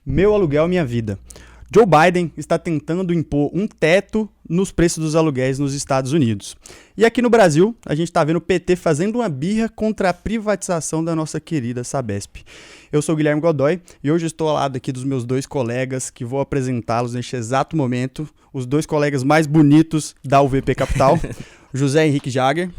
Meu aluguel, minha vida. Joe Biden está tentando impor um teto nos preços dos aluguéis nos Estados Unidos. E aqui no Brasil, a gente está vendo o PT fazendo uma birra contra a privatização da nossa querida Sabesp. Eu sou o Guilherme Godoy e hoje estou ao lado aqui dos meus dois colegas que vou apresentá-los neste exato momento. Os dois colegas mais bonitos da UVP Capital, José Henrique Jager.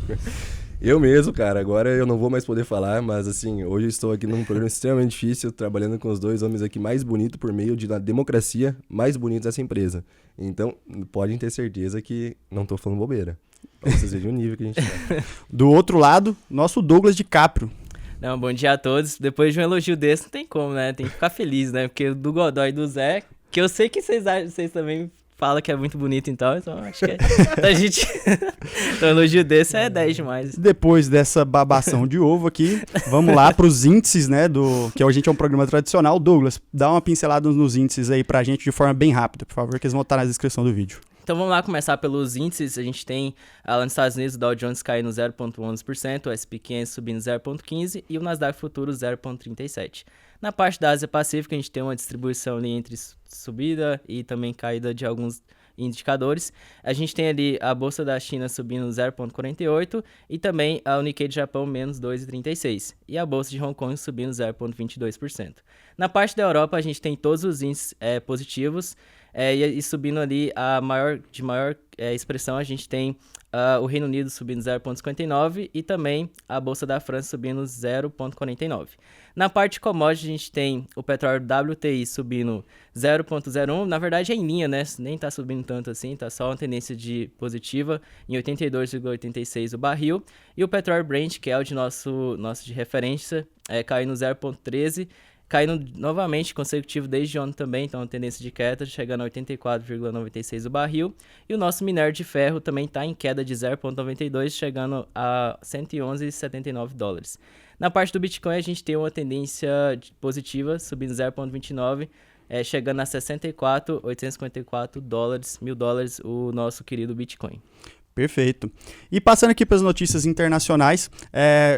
Eu mesmo, cara, agora eu não vou mais poder falar, mas assim, hoje eu estou aqui num programa extremamente difícil, trabalhando com os dois homens aqui mais bonitos por meio de uma democracia mais bonita dessa empresa. Então, podem ter certeza que não tô falando bobeira. Pra vocês verem o nível que a gente tá. Do outro lado, nosso Douglas DiCaprio. Não, bom dia a todos. Depois de um elogio desse, não tem como, né? Tem que ficar feliz, né? Porque do Godoy e do Zé, que eu sei que vocês também falam que é muito bonito, então acho que a gente... Então, elogio desse é 10 demais. Depois dessa babação de ovo aqui, vamos lá para os índices, né, que a gente é um programa tradicional. Douglas, dá uma pincelada nos índices aí pra gente de forma bem rápida, por favor, que eles vão estar na descrição do vídeo. Então vamos lá começar pelos índices. A gente tem lá nos Estados Unidos o Dow Jones caindo 0,11%, o S&P 500 subindo 0,15% e o Nasdaq Futuro 0,37%. Na parte da Ásia Pacífica, a gente tem uma distribuição ali entre subida e também caída de alguns indicadores. A gente tem ali a Bolsa da China subindo 0,48% e também a Nikkei de Japão menos 2,36%. E a Bolsa de Hong Kong subindo 0,22%. Na parte da Europa, a gente tem todos os índices positivos. E subindo ali, de maior expressão, a gente tem o Reino Unido subindo 0,59% e também a Bolsa da França subindo 0,49%. Na parte de commodities, a gente tem o petróleo WTI subindo 0,01%. Na verdade, é em linha, né? Nem está subindo tanto assim, tá só uma tendência positiva em 82,86 o barril. E o petróleo Brent, que é o de nosso de referência, caindo 0,13%. Caindo novamente consecutivo desde ontem também, então tendência de queda, chegando a 84,96 o barril. E o nosso minério de ferro também está em queda de 0,92, chegando a 111,79 dólares. Na parte do Bitcoin, a gente tem uma tendência positiva, subindo 0,29, chegando a 64,854 dólares, $1.000, o nosso querido Bitcoin. Perfeito. E passando aqui para as notícias internacionais,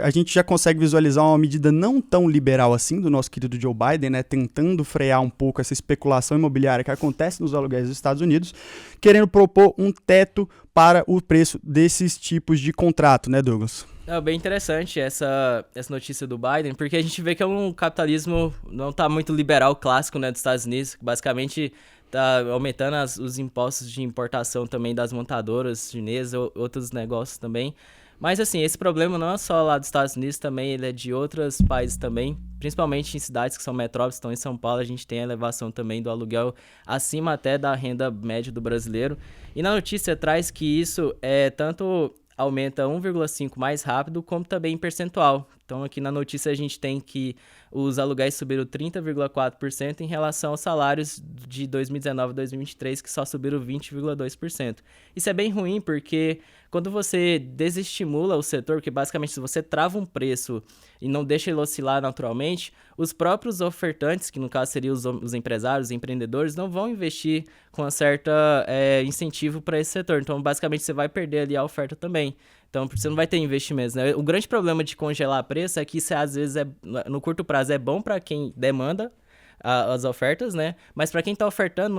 a gente já consegue visualizar uma medida não tão liberal assim do nosso querido Joe Biden, né, tentando frear um pouco essa especulação imobiliária que acontece nos aluguéis dos Estados Unidos, querendo propor um teto para o preço desses tipos de contrato, né, Douglas? É bem interessante essa notícia do Biden, porque a gente vê que é um capitalismo não está muito liberal clássico, né, dos Estados Unidos, que basicamente tá aumentando os impostos de importação também das montadoras chinesas, outros negócios também. Mas assim, esse problema não é só lá dos Estados Unidos, também ele é de outros países também, principalmente em cidades que são metrópoles. Então em São Paulo a gente tem a elevação também do aluguel acima até da renda média do brasileiro. E na notícia traz que isso tanto aumenta 1,5% mais rápido, como também em percentual. Então aqui na notícia a gente tem que os aluguéis subiram 30,4% em relação aos salários de 2019 a 2023, que só subiram 20,2%. Isso é bem ruim porque quando você desestimula o setor, porque basicamente se você trava um preço e não deixa ele oscilar naturalmente, os próprios ofertantes, que no caso seriam os empresários, os empreendedores, não vão investir com uma certa incentivo para esse setor. Então basicamente você vai perder ali a oferta também. Então, você não vai ter investimentos, né? O grande problema de congelar preço é que isso, às vezes, no curto prazo, é bom para quem demanda as ofertas, né? Mas para quem está ofertando,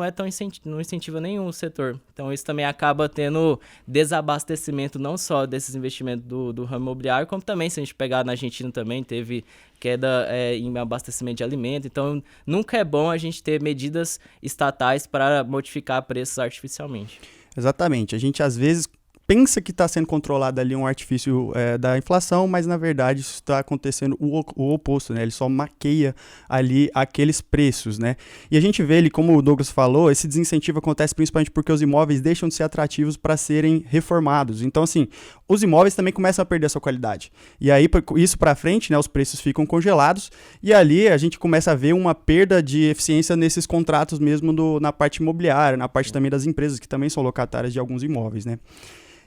não incentiva nenhum o setor. Então, isso também acaba tendo desabastecimento não só desses investimentos do ramo imobiliário, como também, se a gente pegar na Argentina também, teve queda em abastecimento de alimento. Então, nunca é bom a gente ter medidas estatais para modificar preços artificialmente. Exatamente. A gente, às vezes, pensa que está sendo controlado ali um artifício da inflação, mas na verdade isso está acontecendo o oposto, né? Ele só maqueia ali aqueles preços, né? E a gente vê ele, como o Douglas falou, esse desincentivo acontece principalmente porque os imóveis deixam de ser atrativos para serem reformados. Então, assim, os imóveis também começam a perder a sua qualidade. E aí, isso para frente, né, os preços ficam congelados e ali a gente começa a ver uma perda de eficiência nesses contratos mesmo na parte imobiliária, na parte também das empresas, que também são locatárias de alguns imóveis, né?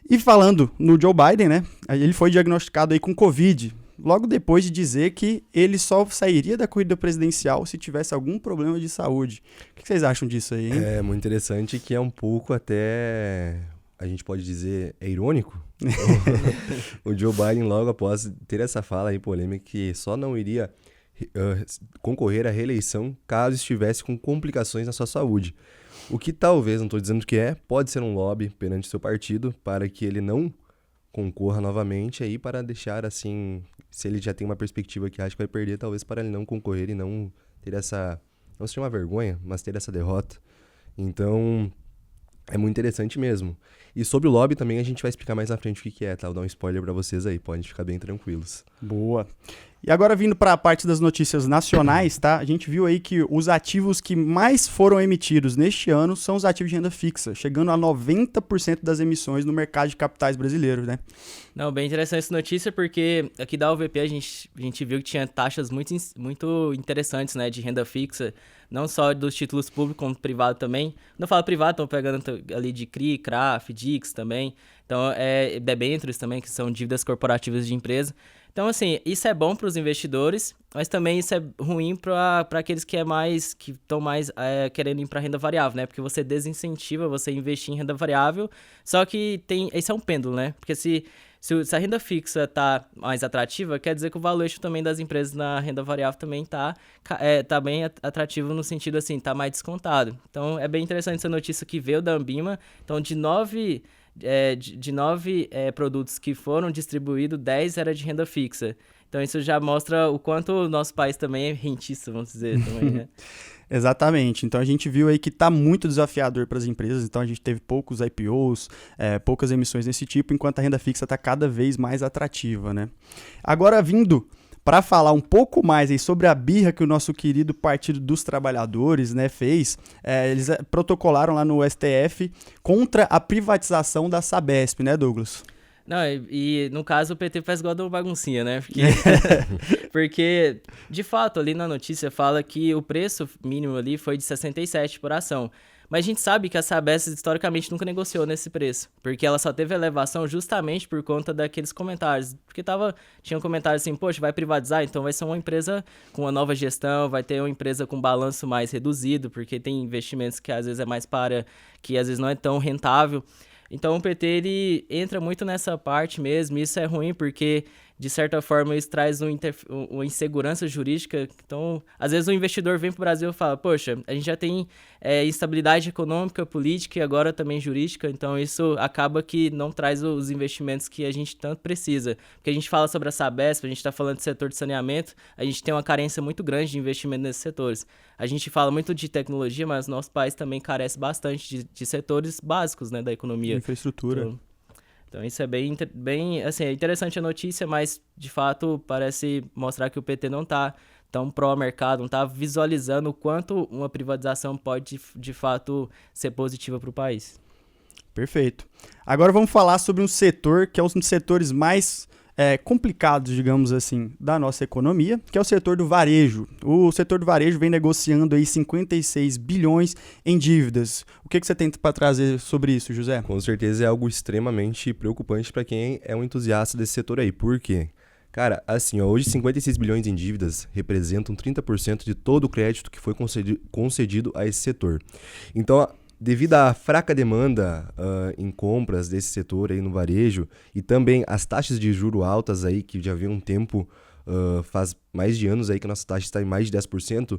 E falando no Joe Biden, né, ele foi diagnosticado aí com Covid, logo depois de dizer que ele só sairia da corrida presidencial se tivesse algum problema de saúde. O que vocês acham disso aí, hein? É muito interessante que é um pouco até, a gente pode dizer, irônico. O Joe Biden, logo após ter essa fala aí polêmica, que só não iria concorrer à reeleição caso estivesse com complicações na sua saúde. O que talvez, não estou dizendo que pode ser um lobby perante seu partido para que ele não concorra novamente aí para deixar assim, se ele já tem uma perspectiva que acha que vai perder, talvez para ele não concorrer e não ter essa, não seja uma vergonha, mas ter essa derrota. Então, é muito interessante mesmo. E sobre o lobby também a gente vai explicar mais na frente o que é, tá? Vou dar um spoiler para vocês aí, podem ficar bem tranquilos. Boa. E agora vindo para a parte das notícias nacionais, tá? A gente viu aí que os ativos que mais foram emitidos neste ano são os ativos de renda fixa, chegando a 90% das emissões no mercado de capitais brasileiro, né? Não, bem interessante essa notícia, porque aqui da UVP a gente viu que tinha taxas muito interessantes, né, de renda fixa, não só dos títulos públicos, como privado também. Quando eu falo privado, estão pegando ali de CRI, CRAF, DIX também. Então, debêntures também, que são dívidas corporativas de empresa. Então, assim, isso é bom para os investidores, mas também isso é ruim para aqueles que estão mais querendo ir para renda variável, né? Porque você desincentiva você investir em renda variável, só que esse é um pêndulo, né? Porque se a renda fixa tá mais atrativa, quer dizer que o valuation também das empresas na renda variável também tá bem atrativo no sentido assim, tá mais descontado. Então, é bem interessante essa notícia que veio da Ambima. Então, de nove produtos que foram distribuídos, 10 era de renda fixa. Então isso já mostra o quanto o nosso país também é rentista, vamos dizer. Também, né? Exatamente. Então a gente viu aí que está muito desafiador para as empresas. Então a gente teve poucos IPOs, poucas emissões desse tipo, enquanto a renda fixa está cada vez mais atrativa, né? Agora vindo para falar um pouco mais aí sobre a birra que o nosso querido Partido dos Trabalhadores, né, fez, eles protocolaram lá no STF contra a privatização da Sabesp, né, Douglas? Não, e no caso o PT faz igual da baguncinha, né? Porque, de fato, ali na notícia fala que o preço mínimo ali foi de 67 por ação. Mas a gente sabe que a Sabesp historicamente nunca negociou nesse preço, porque ela só teve elevação justamente por conta daqueles comentários. Porque tinha um comentário assim, poxa, vai privatizar, então vai ser uma empresa com uma nova gestão, vai ter uma empresa com balanço mais reduzido, porque tem investimentos que às vezes é mais para, que às vezes não é tão rentável. Então o PT ele entra muito nessa parte mesmo, e isso é ruim porque de certa forma isso traz uma insegurança jurídica. Então, às vezes o investidor vem para o Brasil e fala, poxa, a gente já tem instabilidade econômica, política e agora também jurídica, então isso acaba que não traz os investimentos que a gente tanto precisa. Porque a gente fala sobre a Sabesp, a gente está falando de setor de saneamento, a gente tem uma carência muito grande de investimento nesses setores. A gente fala muito de tecnologia, mas nosso país também carece bastante de setores básicos, né, da economia. Infraestrutura. Então isso é bem assim, é interessante a notícia, mas de fato parece mostrar que o PT não está tão pró-mercado, não está visualizando o quanto uma privatização pode de fato ser positiva para o país. Perfeito. Agora vamos falar sobre um setor que é um dos setores mais complicados, digamos assim, da nossa economia, que é o setor do varejo. O setor do varejo vem negociando aí 56 bilhões em dívidas. O que você tem para trazer sobre isso, José? Com certeza é algo extremamente preocupante para quem é um entusiasta desse setor aí. Por quê? Cara, assim, hoje 56 bilhões em dívidas representam 30% de todo o crédito que foi concedido a esse setor. Então, devido à fraca demanda em compras desse setor aí no varejo e também as taxas de juros altas aí, que já vem um tempo, faz mais de anos aí que a nossa taxa está em mais de 10%,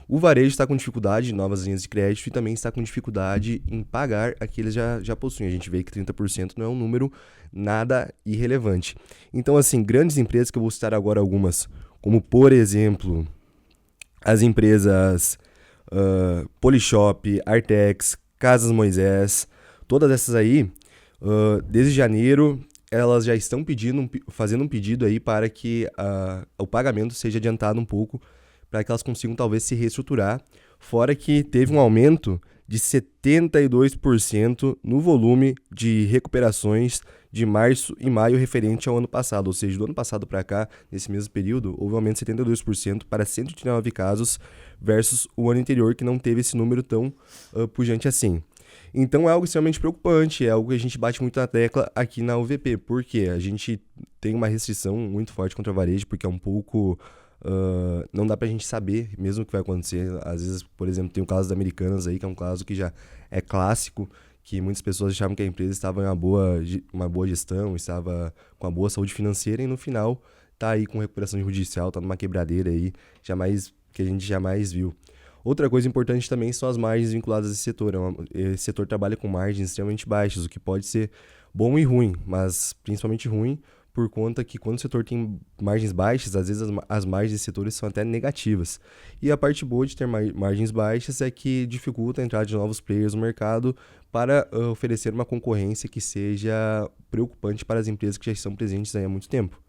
o varejo está com dificuldade em novas linhas de crédito e também está com dificuldade em pagar a que eles já possuem. A gente vê que 30% não é um número nada irrelevante. Então, assim, grandes empresas que eu vou citar agora algumas, como por exemplo, as empresas Polishop, Artex, Casas Moisés, todas essas aí, desde janeiro, elas já estão fazendo um pedido aí para que o pagamento seja adiantado um pouco, para que elas consigam talvez se reestruturar, fora que teve um aumento de 72% no volume de recuperações de março e maio referente ao ano passado, ou seja, do ano passado para cá, nesse mesmo período, houve um aumento de 72% para 189 casos versus o ano anterior, que não teve esse número tão pujante assim. Então é algo extremamente preocupante, é algo que a gente bate muito na tecla aqui na UVP, porque a gente tem uma restrição muito forte contra o varejo, porque é um pouco... não dá pra gente saber mesmo o que vai acontecer. Às vezes, por exemplo, tem o caso das Americanas aí, que é um caso que já é clássico, que muitas pessoas achavam que a empresa estava em uma boa gestão, estava com uma boa saúde financeira e no final tá aí com recuperação judicial, tá numa quebradeira aí, que a gente jamais viu. Outra coisa importante também são as margens vinculadas a esse setor. Esse setor trabalha com margens extremamente baixas, o que pode ser bom e ruim, mas principalmente ruim por conta que quando o setor tem margens baixas, às vezes as margens desse setor são até negativas. E a parte boa de ter margens baixas é que dificulta a entrada de novos players no mercado para oferecer uma concorrência que seja preocupante para as empresas que já estão presentes aí há muito tempo.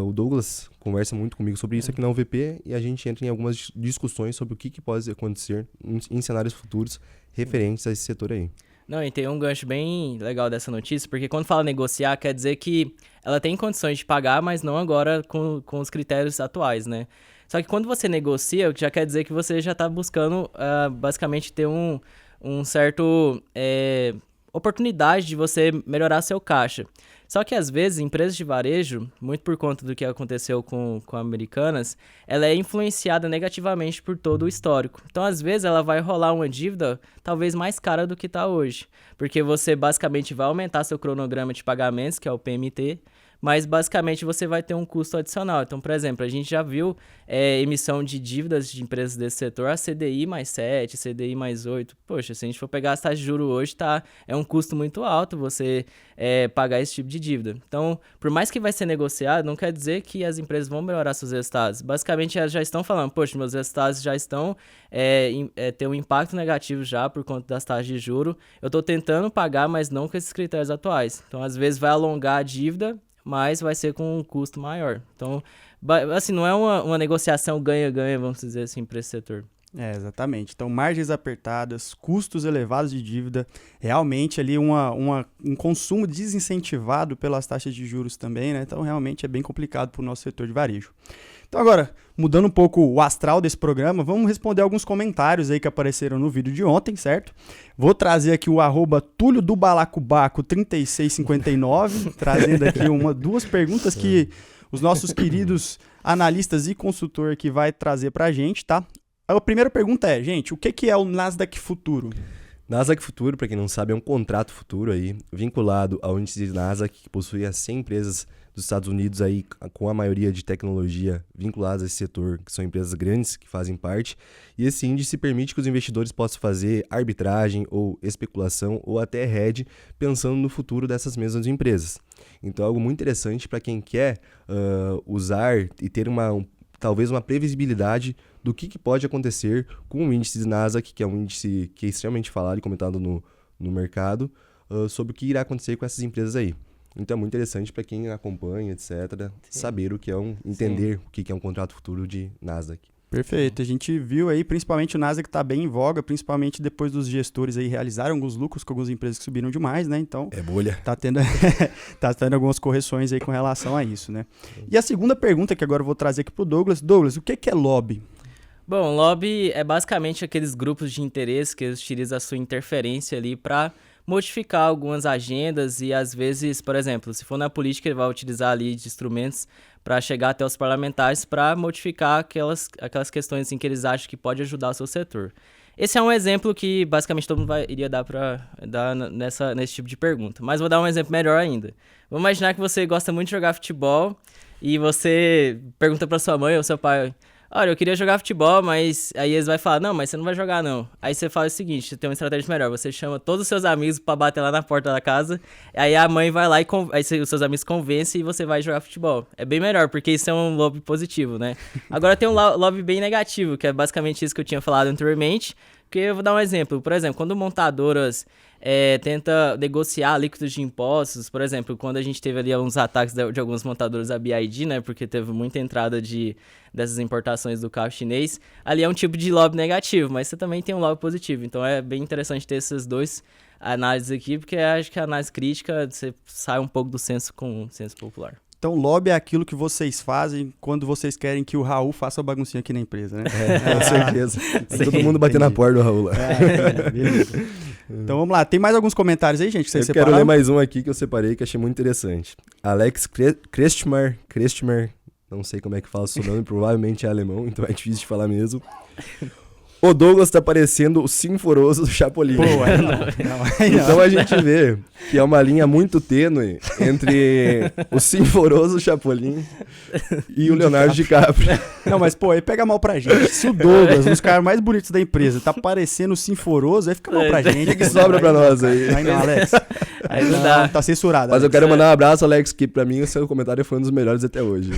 O Douglas conversa muito comigo sobre isso aqui na UVP e a gente entra em algumas discussões sobre o que pode acontecer em cenários futuros referentes a esse setor aí. Não, e tem um gancho bem legal dessa notícia, porque quando fala negociar, quer dizer que ela tem condições de pagar, mas não agora com os critérios atuais, né? Só que quando você negocia, já quer dizer que você já está buscando, basicamente, ter um certo oportunidade de você melhorar seu caixa. Só que, às vezes, empresas de varejo, muito por conta do que aconteceu com Americanas, ela é influenciada negativamente por todo o histórico. Então, às vezes, ela vai rolar uma dívida talvez mais cara do que está hoje. Porque você, basicamente, vai aumentar seu cronograma de pagamentos, que é o PMT, mas, basicamente, você vai ter um custo adicional. Então, por exemplo, a gente já viu emissão de dívidas de empresas desse setor a CDI mais 7, CDI mais 8. Poxa, se a gente for pegar as taxas de juros hoje, é um custo muito alto você pagar esse tipo de dívida. Então, por mais que vai ser negociado, não quer dizer que as empresas vão melhorar seus resultados. Basicamente, elas já estão falando, poxa, meus resultados já estão ter um impacto negativo já por conta das taxas de juros. Eu estou tentando pagar, mas não com esses critérios atuais. Então, às vezes, vai alongar a dívida, mas vai ser com um custo maior. Então, assim, não é uma negociação ganha-ganha, vamos dizer assim, para esse setor. Exatamente. Então, margens apertadas, custos elevados de dívida, realmente ali um consumo desincentivado pelas taxas de juros também, né? Então, realmente é bem complicado para o nosso setor de varejo. Então, agora, mudando um pouco o astral desse programa, vamos responder alguns comentários aí que apareceram no vídeo de ontem, certo? Vou trazer aqui o @Túlio do Balacobaco 3659, trazendo aqui duas perguntas que os nossos queridos analistas e consultor aqui vai trazer pra gente, tá? A primeira pergunta é, gente, o que é o Nasdaq Futuro? Nasdaq Futuro, para quem não sabe, é um contrato futuro aí, vinculado ao índice de Nasdaq, que possui as 100 empresas dos Estados Unidos aí, com a maioria de tecnologia vinculadas a esse setor, que são empresas grandes que fazem parte, e esse índice permite que os investidores possam fazer arbitragem ou especulação ou até hedge, pensando no futuro dessas mesmas empresas. Então é algo muito interessante para quem quer usar e ter talvez uma previsibilidade do que pode acontecer com o índice de Nasdaq, que é um índice que é extremamente falado e comentado no mercado, sobre o que irá acontecer com essas empresas aí. Então é muito interessante para quem acompanha, etc., saber o que é entender o que é um contrato futuro de Nasdaq. Perfeito, a gente viu aí, principalmente o Nasdaq está bem em voga, principalmente depois dos gestores aí realizaram alguns lucros com algumas empresas que subiram demais, né? Então, é bolha. Tá tendo algumas correções aí com relação a isso, né? E a segunda pergunta que agora eu vou trazer aqui pro Douglas. Douglas, o que é lobby? Bom, lobby é basicamente aqueles grupos de interesse que eles utilizam a sua interferência ali para modificar algumas agendas e, às vezes, por exemplo, se for na política, ele vai utilizar ali de instrumentos para chegar até os parlamentares para modificar aquelas questões em que eles acham que pode ajudar o seu setor. Esse é um exemplo que, basicamente, todo mundo iria dar para dar nesse tipo de pergunta. Mas vou dar um exemplo melhor ainda. Vamos imaginar que você gosta muito de jogar futebol e você pergunta para sua mãe ou seu pai: olha, eu queria jogar futebol, mas aí eles vão falar, não, mas você não vai jogar não. Aí você fala o seguinte, você tem uma estratégia melhor, você chama todos os seus amigos pra bater lá na porta da casa, aí a mãe vai lá e aí os seus amigos convencem e você vai jogar futebol. É bem melhor, porque isso é um lobby positivo, né? Agora tem um lobby bem negativo, que é basicamente isso que eu tinha falado anteriormente, que eu vou dar um exemplo. Por exemplo, quando montadoras tenta negociar líquidos de impostos, por exemplo, quando a gente teve ali alguns ataques de alguns montadores da BYD, né, porque teve muita entrada dessas importações do carro chinês, ali é um tipo de lobby negativo, mas você também tem um lobby positivo, então é bem interessante ter esses dois análises aqui, porque acho que a análise crítica você sai um pouco do senso comum, senso popular. Então, lobby é aquilo que vocês fazem quando vocês querem que o Raul faça a baguncinha aqui na empresa, né? Com certeza. Todo mundo bater na porta do Raul lá. Beleza. Então, vamos lá. Tem mais alguns comentários aí, gente, que vocês separaram? Eu quero ler mais um aqui que eu separei, que achei muito interessante. Alex Krestmer, não sei como é que fala o seu nome, provavelmente é alemão, então é difícil de falar mesmo. O Douglas tá parecendo o Sinforoso do Chapolin. Pô, não. Então a gente vê que é uma linha muito tênue entre o Sinforoso Chapolin e o Leonardo DiCaprio. Não, mas pô, aí pega mal pra gente. Se o Douglas, um dos caras mais bonitos da empresa, tá parecendo o Sinforoso, aí fica mal pra gente. O que sobra pra nós aí? Aí não, Alex. Aí não dá. Tá censurado. Mas eu Alex. quero mandar um abraço, Alex, que pra mim o seu comentário foi um dos melhores até hoje.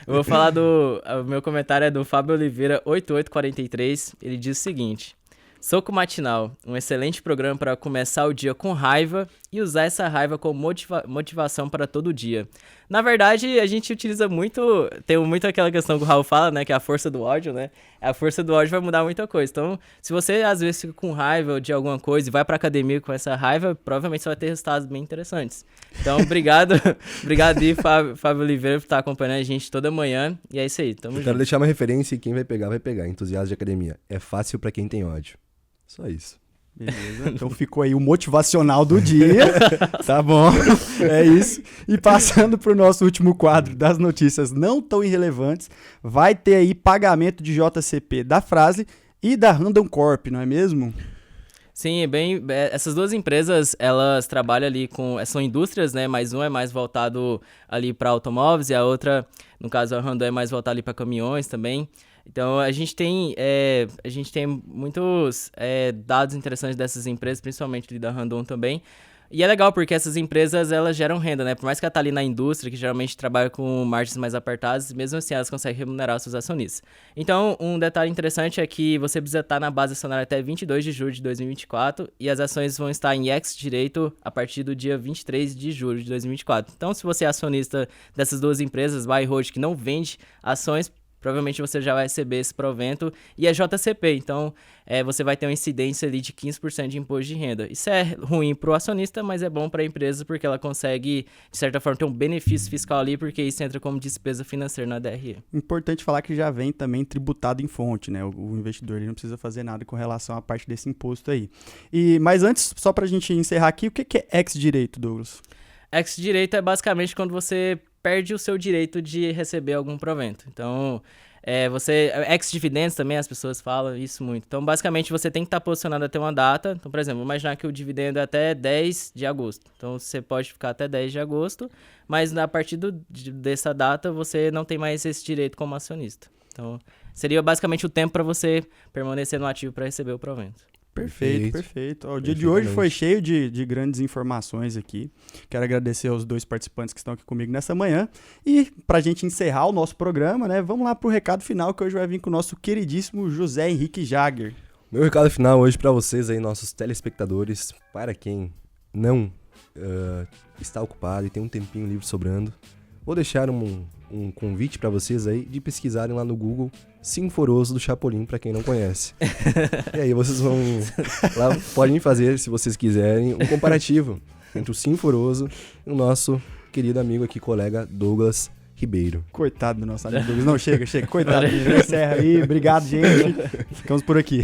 Eu vou falar o meu comentário é do Fábio Oliveira 8843. Ele diz o seguinte: Soco Matinal, um excelente programa para começar o dia com raiva e usar essa raiva como motivação para todo dia. Na verdade, a gente utiliza muito, tem muito aquela questão que o Raul fala, né, que é a força do ódio, né? A força do ódio vai mudar muita coisa. Então, se você às vezes fica com raiva de alguma coisa e vai pra academia com essa raiva, provavelmente você vai ter resultados bem interessantes. Então, obrigado aí, Fábio Oliveira, por estar acompanhando a gente toda manhã. E é isso aí, tamo Eu junto. quero deixar uma referência e quem vai pegar, vai pegar. Entusiasta de academia. É fácil pra quem tem ódio. Só isso. Beleza, então ficou aí o motivacional do dia, tá bom? É isso. E passando pro nosso último quadro das notícias não tão irrelevantes, vai ter aí pagamento de JCP da Fras-le e da Randon Corp, não é mesmo? Sim, essas duas empresas, elas trabalham ali são indústrias, né, mas um é mais voltado ali para automóveis e a outra, no caso a Randon, é mais voltada ali para caminhões também. Então, a gente tem muitos dados interessantes dessas empresas, principalmente ali da Randon também. E é legal porque essas empresas, elas geram renda, né? Por mais que ela tá ali na indústria, que geralmente trabalha com margens mais apertadas, mesmo assim elas conseguem remunerar os seus acionistas. Então, um detalhe interessante é que você precisa estar na base acionária até 22 de julho de 2024 e as ações vão estar em ex-direito a partir do dia 23 de julho de 2024. Então, se você é acionista dessas duas empresas, buy and hold, que não vende ações, provavelmente você já vai receber esse provento e é JCP, então você vai ter uma incidência ali de 15% de imposto de renda. Isso é ruim para o acionista, mas é bom para a empresa porque ela consegue, de certa forma, ter um benefício fiscal ali, porque isso entra como despesa financeira na DRE. Importante falar que já vem também tributado em fonte, né? O investidor ele não precisa fazer nada com relação à parte desse imposto aí. Mas antes, só para a gente encerrar aqui, o que é ex-direito, Douglas? Ex-direito é basicamente quando você perde o seu direito de receber algum provento. Então, ex-dividendos também, as pessoas falam isso muito. Então, basicamente, você tem que estar posicionado até uma data. Então, por exemplo, imaginar que o dividendo é até 10 de agosto. Então, você pode ficar até 10 de agosto, mas a partir dessa data, você não tem mais esse direito como acionista. Então, seria basicamente o tempo para você permanecer no ativo para receber o provento. Perfeito. O dia de hoje foi cheio de grandes informações aqui. Quero agradecer aos dois participantes que estão aqui comigo nessa manhã. E pra gente encerrar o nosso programa, né, vamos lá pro recado final que hoje vai vir com o nosso queridíssimo José Henrique Jagger. Meu recado final hoje pra vocês aí, nossos telespectadores, para quem não está ocupado e tem um tempinho livre sobrando, vou deixar um convite pra vocês aí de pesquisarem lá no Google Sinforoso do Chapolin, pra quem não conhece. E aí vocês vão lá, podem fazer, se vocês quiserem, um comparativo entre o Sinforoso e o nosso querido amigo aqui, colega Douglas Ribeiro. Coitado do nosso amigo Douglas. Não, chega. Coitado. Encerra aí. Obrigado, gente. Ficamos por aqui.